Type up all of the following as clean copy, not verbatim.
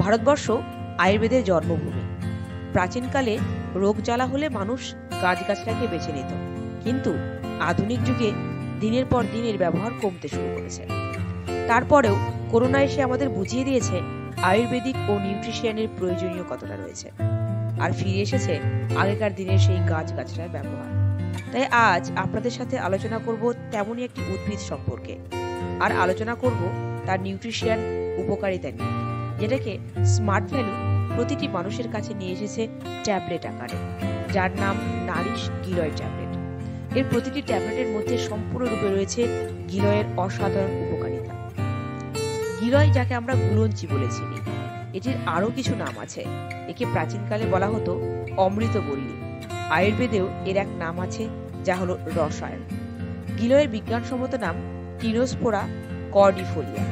ভারতবর্ষ আয়ুর্বেদের জন্মভূমি। প্রাচীনকালে রোগ জ্বালা হলে মানুষ গাছগাছড়াকে বেছে নিত, কিন্তু আধুনিক যুগে দিনের পর দিন এর ব্যবহার কমতে শুরু করেছে। তারপরেও করোনা এসে আমাদের বুঝিয়ে দিয়েছে আয়ুর্বেদিক ও নিউট্রিশনের প্রয়োজনীয় কতটা রয়েছে, আর ফিরে এসেছে আগেকার দিনের সেই গাছগাছড়ার ব্যবহার। তাই আজ আপনাদের সাথে আলোচনা করব তেমনই একটি উদ্ভিদ সম্পর্কে, আর আলোচনা করব তার নিউট্রিশন উপকারিতা নিয়ে, যেটাকে স্মার্ট ভ্যালু প্রতিটি মানুষের কাছে নিয়ে এসেছে ট্যাবলেট আকারে, যার নাম নারিশ গিলয় ট্যাবলেট। এর প্রতিটি ট্যাবলেটের মধ্যে সম্পূর্ণরূপে রয়েছে গিলয়ের অসাধারণ উপকারিতা। গিলয়, যাকে আমরা গুলঞ্চি বলে চিনি, এটির আরো কিছু নাম আছে। একে প্রাচীনকালে বলা হতো অমৃতবল্লী। আয়ুর্বেদেও এর এক নাম আছে, যা হলো রসায়ন। গিলয়ের বিজ্ঞানসম্মত নাম টিনোস্পোরা কর্ডিফোলিয়া।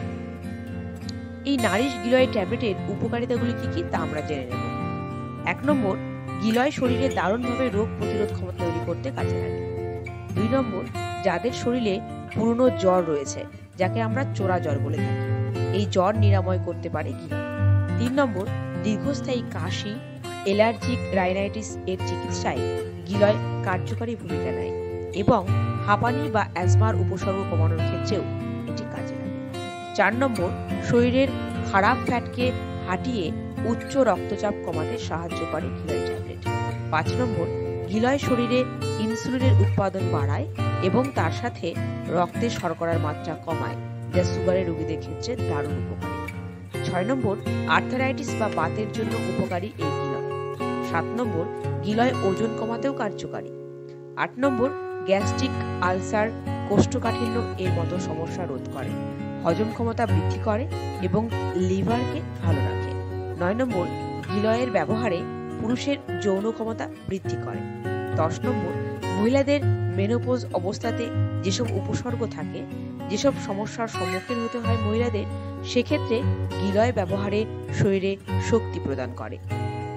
এই নারিশ গিলয় ট্যাবলেটের উপকারিতাগুলি কি কি তা আমরা জেনে নেব। 1 নম্বর, গিলয় শরীরে দারুণভাবে রোগ প্রতিরোধ ক্ষমতা তৈরি করতে কাজে লাগে। 2 নম্বর, যাদের শরীরে পুরনো জ্বর রয়েছে, যাকে আমরা চোরা জ্বর বলে থাকি, এই জ্বর নিরাময় করতে পারে গিলয়। 3 নম্বর, দীর্ঘস্থায়ী কাশি, অ্যালার্জিক রাইনাইটিস এর চিকিৎসায় গিলয় কার্যকরী ভূমিকা নেয় এবং হাঁপানি বা অ্যাজমার উপসর্গ কমানোর ক্ষেত্রেও এটি কাজে লাগে। 4 নম্বর, শরীরের খারাপ ফ্যাটকে হাঁটিয়ে উচ্চ রক্তচাপ কমাতে সাহায্য করে গিলয় ট্যাবলেট। 5 নম্বর, গিলয় শরীরে ইনসুলিনের উৎপাদন বাড়ায় এবং তার সাথে রক্তে শর্করার মাত্রা কমায়, যা সুগারের রোগীদের ক্ষেত্রে দারুণ উপকারী। 6 নম্বর, আর্থারাইটিস বা বাতের জন্য উপকারী এই গিলয়। 7 নম্বর, গিলয় ওজন কমাতেও কার্যকারী। 8 নম্বর, গ্যাস্ট্রিক আলসার, কোষ্ঠকাঠিন্য এর মতো সমস্যা রোধ করে, হজম ক্ষমতা বৃদ্ধি করে এবং লিভারকে ভালো রাখে। 9 নম্বর, গিলয়ের ব্যবহারে পুরুষের যৌন ক্ষমতা বৃদ্ধি করে। 10 নম্বর, মহিলাদের মেনোপজ অবস্থাতে যেসব উপসর্গ থাকে, যেসব সমস্যার সম্মুখীন হতে হয় মহিলাদের, সেক্ষেত্রে গিলয় ব্যবহারে শরীরে শক্তি প্রদান করে।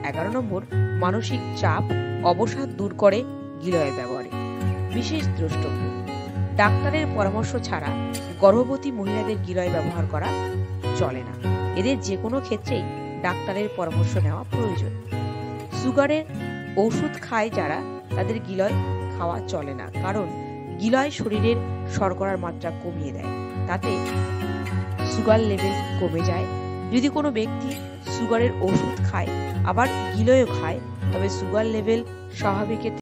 11 নম্বর, মানসিক চাপ, অবসাদ দূর করে গিলয়ের ব্যবহারে। বিশেষ দ্রষ্টব্য, ডাক্তারের পরামর্শ ছাড়া গর্ভবতী মহিলাদের গিলয় ব্যবহার করা চলে না। এদের যে কোনো ক্ষেত্রেই ডাক্তারের পরামর্শ নেওয়া প্রয়োজন। সুগারের ওষুধ খায় যারা, তাদের গিলয় খাওয়া চলে না, কারণ গিলয় শরীরের শর্করার মাত্রা কমিয়ে দেয়, তাতে সুগার লেভেল কমে যায়। যদি কোনো ব্যক্তি সুগারের ওষুধ খায় আবার গিলয়ও খায়, তবে সুগার লেভেল স্বাভাবিকের